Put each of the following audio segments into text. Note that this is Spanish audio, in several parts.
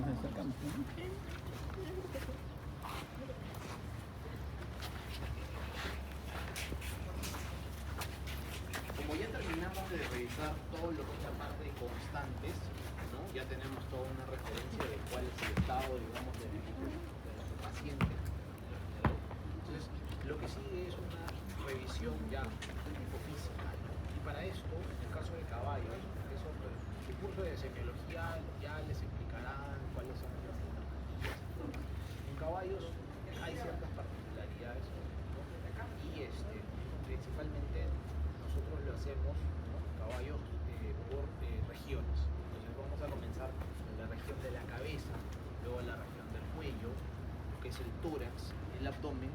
Nos acercamos, ¿no? Como ya terminamos de revisar todo lo que es la parte de constantes, ¿no? Ya tenemos toda una referencia de cuál es el estado, digamos, de nuestro paciente. Entonces, lo que sigue es una revisión ya de tipo física, ¿no? Y para esto, en el caso de caballos, eso, pues, el curso de semiología ya les explicarán cuáles son las patologías y todo. En caballos hay ciertas particularidades, ¿no? Y principalmente nosotros lo hacemos, ¿no? Caballos por regiones. Entonces vamos a comenzar en la región de la cabeza, luego la región del cuello, lo que es el tórax, el abdomen,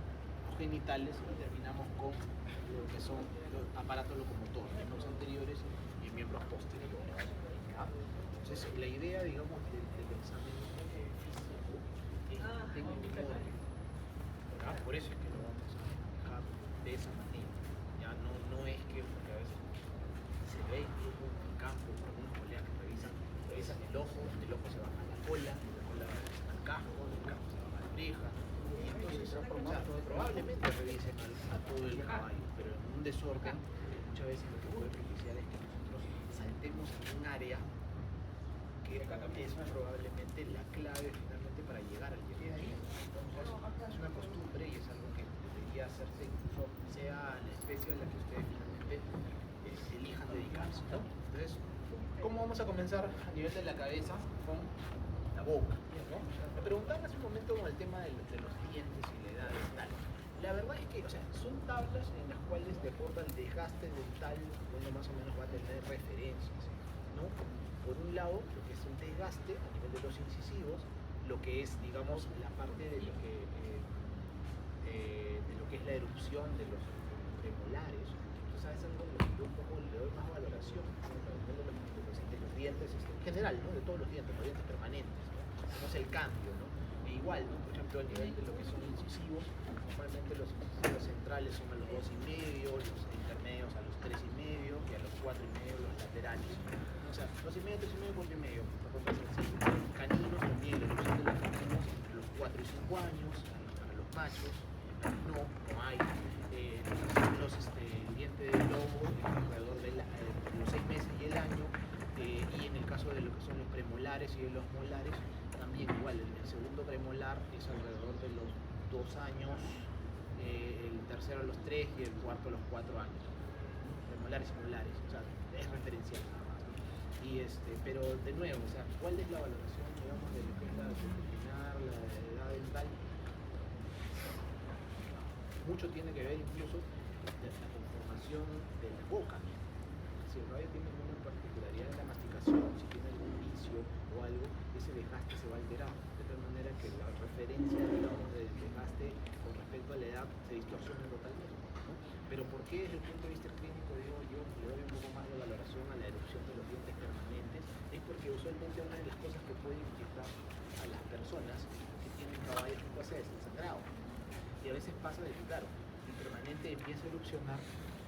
los genitales y terminamos con lo que son los aparatos locomotores, miembros anteriores y miembros posteriores. ¿Ya? Entonces la idea, digamos, del examen físico es que tenga un orden. ¿Ya? Por eso es que lo vamos a manejar de esa manera. Ya no es que, porque a veces se ve incluso en el campo, algunos colegas que revisan el ojo se va a la cola va al casco, el casco se va a la oreja, y entonces probablemente revisen a todo el caballo, pero en un desorden muchas veces lo que puede propiciar es que nosotros saltemos en un área que es probablemente la clave finalmente para llegar al diagnóstico. Entonces es una costumbre y es algo que debería hacerse incluso sea la especie a la que ustedes finalmente elijan dedicarse, ¿no? Entonces, ¿cómo vamos a comenzar a nivel de la cabeza? Con la boca, ¿no? Me preguntaban hace un momento con el tema de los dientes y la edad y tal. La verdad es que, o sea, son tablas en las cuales de acuerdo al desgaste dental uno más o menos va a tener referencias, ¿no? Por un lado, lo que es el desgaste a nivel de los incisivos, lo que es, digamos, la parte de lo que es la erupción de los premolares. Entonces, a veces algo lo que yo un poco le doy más valoración, ¿no? De los dientes, en general, ¿no? De todos los dientes permanentes, ¿no? No es el cambio, ¿no? E igual, ¿no? Por ejemplo, a nivel de lo que son incisivos, normalmente los incisivos centrales son a los 2,5, los intermedios a los 3,5 y a los 4,5 los laterales. O sea, 2,5, 3,5, 4,5, una cosa sencilla. Caninos también, la erupción de los caninos entre los 4 y 5 años, para los machos, no hay. El diente del lobo alrededor de los 6 meses y el año, y en el caso de lo que son los premolares y de los molares, también igual, el segundo premolar es alrededor de los 2 años, el tercero a los 3 y el cuarto a los 4 años. Premolares y molares, o sea, es referencial nada más. Pero de nuevo, o sea, ¿cuál es la valoración, digamos, de lo que es la disciplinar, la edad dental? Mucho tiene que ver incluso de la conformación de la boca. Si el caballo tiene alguna particularidad en la masticación, si tiene algún vicio o algo, ese desgaste se va a alterar, de tal manera que la referencia, digamos, del desgaste con respecto a la edad se distorsiona totalmente, ¿no? Pero ¿por qué desde el punto de vista clínico, digo yo, le doy un poco más de valoración a la erupción de los dientes permanentes? Es porque usualmente una de las cosas que puede inquietar a las personas que tienen caballos en casa es el sangrado. Y a veces pasa de que, claro, el permanente empieza a erupcionar,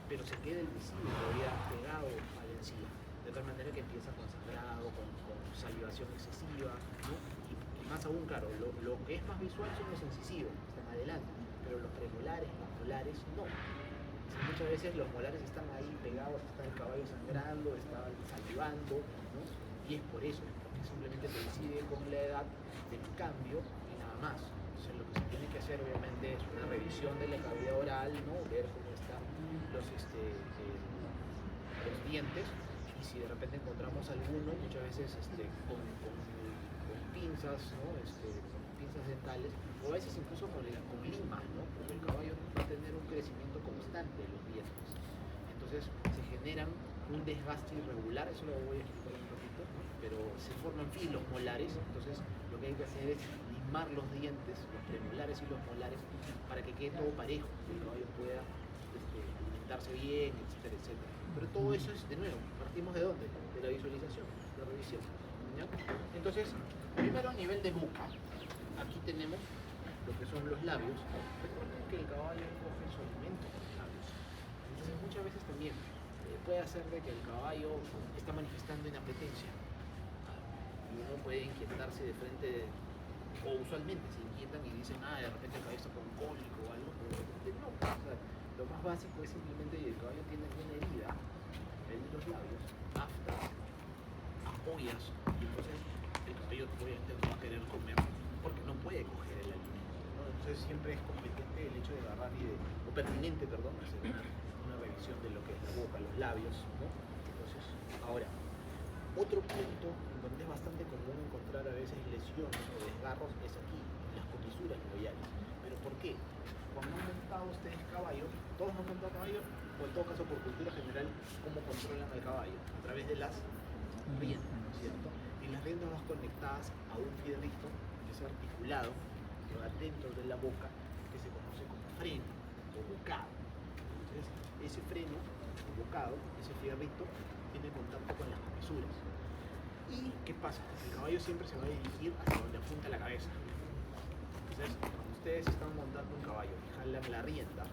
pero se queda el visible todavía pegado a la encía, de tal manera que empieza con sangrado, con salivación excesiva, ¿no? Y más aún, claro, lo que es más visual son los incisivos, que están adelante, pero los premolares, los molares, no. Muchas veces los molares están ahí pegados, está el caballo sangrando, está salivando, ¿no? Y es por eso, porque simplemente coincide con la edad del cambio y nada más. Entonces lo que se tiene que hacer obviamente es una revisión de la cavidad oral, ¿no? Ver cómo están los dientes, y si de repente encontramos alguno, muchas veces con pinzas, ¿no? Con pinzas dentales, o a veces incluso con limas, ¿no? Porque el caballo va a tener un crecimiento constante de los dientes. Entonces se generan un desgaste irregular, eso lo voy a explicar un poquito, ¿no? Pero se forman filos molares, entonces lo que hay que hacer es limar los dientes, los premolares y los molares, para que quede todo parejo, que el caballo pueda alimentarse bien, etcétera, etcétera. Pero todo eso es, de nuevo, partimos de dónde? De la visualización, de la revisión, ¿ya? Entonces, primero a nivel de boca, aquí tenemos lo que son los labios. Recuerden que el caballo coge su alimento con los labios. Entonces muchas veces también puede hacer de que el caballo está manifestando inapetencia. Y uno puede inquietarse de frente, o usualmente se inquietan y dicen, de repente el caballo está con cólico o algo, pero de repente no. O sea, lo más básico es simplemente que el caballo tiene una herida en los labios, aftas, ampollas, y entonces el caballo obviamente no va a querer comer porque no puede coger el alimento, ¿no? Entonces siempre es competente el hecho de agarrar o pertinente, perdón, hacer una revisión de lo que es la boca, los labios, ¿no? Entonces, ahora, otro punto en donde es bastante común encontrar a veces lesiones o desgarros es aquí, en las comisuras labiales. ¿Pero por qué? Cuando han montado ustedes caballo, todos han montado caballo, o en todo caso por cultura general, ¿cómo controlan al caballo? A través de las riendas, ¿cierto? Y las riendas van conectadas a un fierrito que es articulado, que va dentro de la boca, que se conoce como freno o bocado. Entonces, ese freno o bocado, ese fierrito, tiene contacto con las comisuras. ¿Y qué pasa? El caballo siempre se va a dirigir hacia donde apunta la cabeza. Entonces, cuando ustedes están montando un caballo y jalan la rienda,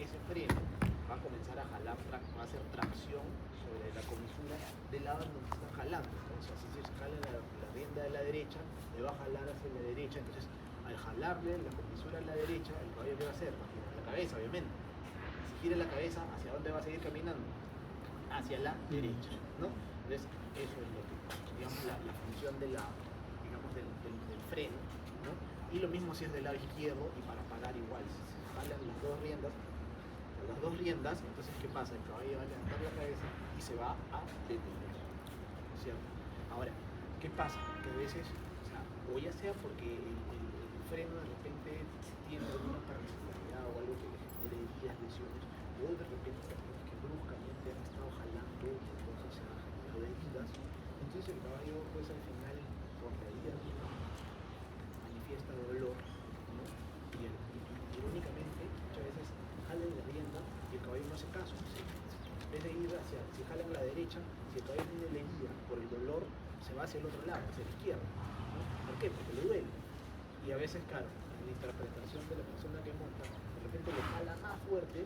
ese freno va a comenzar a jalar, va a hacer tracción sobre la comisura del lado en donde están jalando. Entonces, si se jala la rienda de la derecha, le va a jalar hacia la derecha. Entonces, al jalarle la comisura a la derecha, el caballo ¿qué va a hacer? Va a girar la cabeza, obviamente. Si gira la cabeza, ¿hacia dónde va a seguir caminando? Hacia la derecha, ¿no? Entonces, eso es lo que, digamos, la función de del freno, ¿no? Y lo mismo si es del lado izquierdo y para parar igual, si se jalan las dos riendas, entonces ¿qué pasa? El caballo va a levantar la cabeza y se va a detener, ¿cierto? Ahora, ¿qué pasa? Que a veces, o ya sea porque el freno de repente tiene alguna particularidad o algo que le genere heridas, lesiones, o de repente también que bruscamente han estado jalando y entonces se han generado heridas, entonces el caballo pues al final por la herida manifiesta dolor, ¿no? Y irónicamente muchas veces jalan la rienda y el caballo no hace caso. En vez de ir si jalan a la derecha, si el caballo tiene la herida por el dolor, se va hacia el otro lado, hacia la izquierda, ¿no? ¿Por qué? Porque le duele. Y a veces, claro, en la interpretación de la persona que monta, de repente le jala más fuerte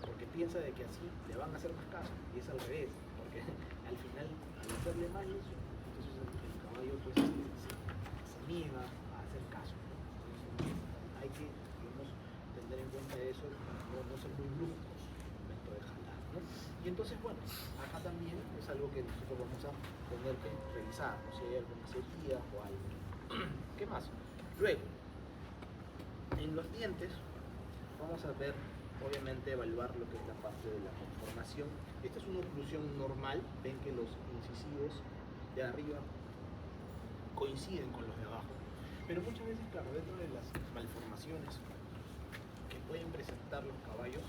porque piensa de que así le van a hacer más caso, y es al revés, porque al final, al hacerle más lesión, entonces el caballo pues se niega a hacer caso, ¿no? Entonces, hay que, digamos, tener en cuenta eso para no ser muy bruscos en el momento de jalar, ¿no? Y entonces, bueno, acá también es algo que nosotros vamos a tener que revisar, ¿no? Si hay algunas heridas o algo. ¿Qué más? Luego, en los dientes vamos a ver, obviamente, evaluar lo que es la parte de la conformación. Esta es una oclusión normal, ven que los incisivos de arriba coinciden con los de abajo, pero muchas veces, claro, dentro de las malformaciones que pueden presentar los caballos,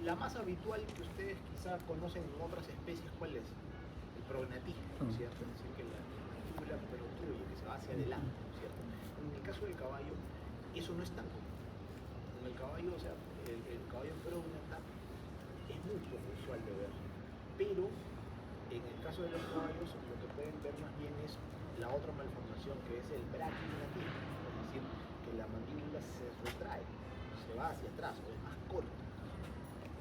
la más habitual que ustedes quizá conocen en otras especies, ¿cuál es? El prognatismo, ¿cierto? Es decir, que la mandíbula protruye, que se va hacia adelante, ¿cierto? En el caso del caballo, eso no es tan común. En el caballo, o sea, el caballo prógnata es muy poco usual de ver, pero en el caso de los caballos, lo que pueden ver más bien es la otra malformación, que es el brachignatismo, es decir, que la mandíbula se retrae, se va hacia atrás, o es más corta.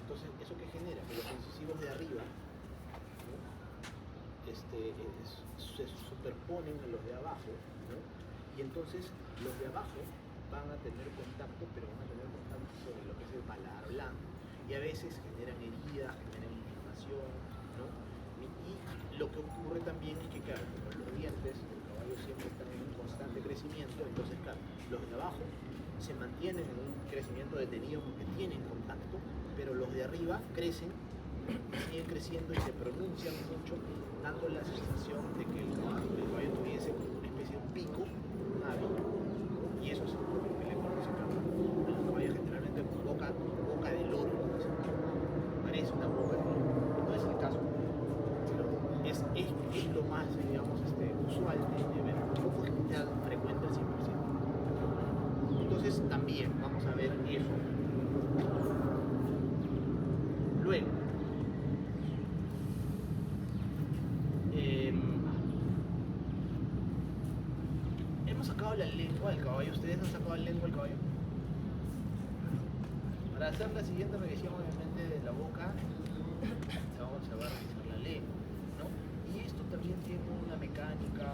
Entonces, ¿eso qué genera? Que los incisivos de arriba, ¿no? Se superponen a los de abajo, ¿no? Y entonces los de abajo van a tener contacto, pero van a tener contacto sobre lo que es el paladar blando. Y a veces generan heridas, generan inflamación, ¿no? Y lo que ocurre también es que, claro, como los dientes del caballo siempre están en un constante crecimiento, entonces, claro, los de abajo se mantienen en un crecimiento detenido porque tienen contacto, pero los de arriba crecen, siguen creciendo y se pronuncian mucho, dando la sensación de que el caballo tuviese como una especie de pico, un ave, ¿no? Y eso es lo que le conoce a los caballos generalmente con boca de loro, ¿no? Parece una boca de loro, no es el caso, es lo más, digamos, usual de ver, poco frecuente al 100%. Entonces también vamos a ver eso. Luego, hemos sacado la lengua del caballo. ¿Ustedes han sacado la lengua del caballo? Para hacer la siguiente revisión, obviamente, de la boca, se va a revisar la lengua, ¿no? Y esto también tiene una mecánica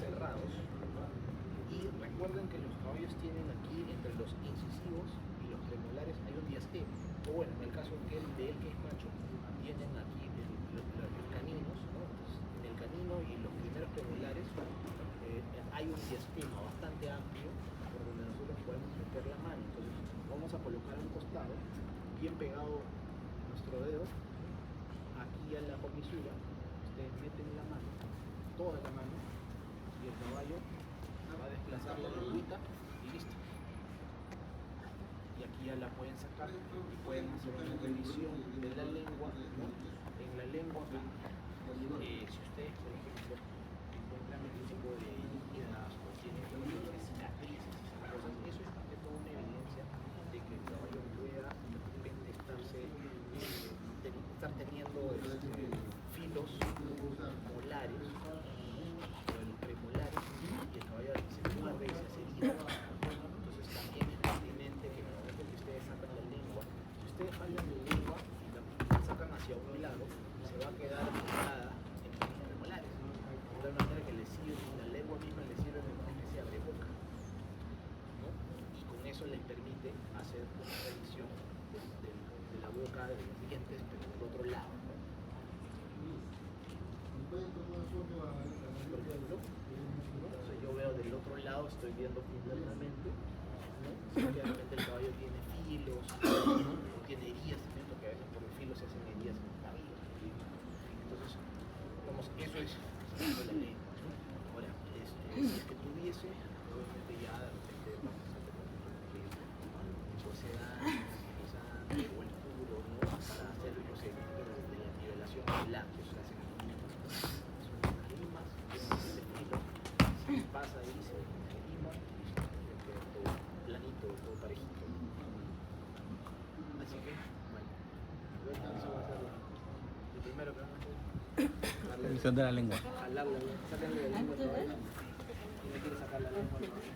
cerrados, ¿no? Y recuerden que los caballos tienen aquí entre los incisivos y los premolares hay un diastema, o bueno, en el caso de él que es macho, tienen aquí los caninos, ¿no? Entonces, en el canino y los primeros premolares hay un diastema bastante amplio por donde nosotros podemos meter la mano. Entonces vamos a colocar a un costado, bien pegado nuestro dedo, aquí a la comisura, ustedes meten la mano, toda la mano, y el caballo va a desplazar la lengüita y listo. Y aquí ya la pueden sacar y pueden hacer una revisión de la lengua, ¿no? En la lengua, si ustedes, por ejemplo, encuentran algún tipo de heridas o tienen cicatrices, esas cosas, eso es más que todo una evidencia de que el caballo pueda de repente estar teniendo filos molares o premolares y el caballo se muerde y se hace herida. Entonces también es pertinente que en el momento que ustedes sacan la lengua, si ustedes jalan la lengua y la sacan hacia un lado, se va a quedar pegada en los premolares. De tal manera que la lengua misma le sirve como una especie de abreboca, ¿no? Y con eso les permite hacer una revisión de la boca, de los dientes, pero del otro lado, ¿no? Por ejemplo, entonces yo veo del otro lado, estoy viendo internamente, ¿no? Si obviamente el caballo tiene filos, ¿no? O tiene heridas también, porque a veces por los filos se hacen heridas en los cabellos. Entonces, vamos, eso es la ley, ¿no? Ahora, si es que tuviese, obviamente ya de repente vamos a hacer pues se da o el puro, ¿no? Para hacer el procedimiento de la nivelación de lácteos, se hacen son unas limas, de filo, se pasa ahí, se lima y queda todo planito, todo parejito. Así que, bueno, eso va a ser lo primero que vamos a hacer. Revisión de la lengua. Jalarla, sacarle la lengua todavía. Y no quiere sacar la lengua todavía.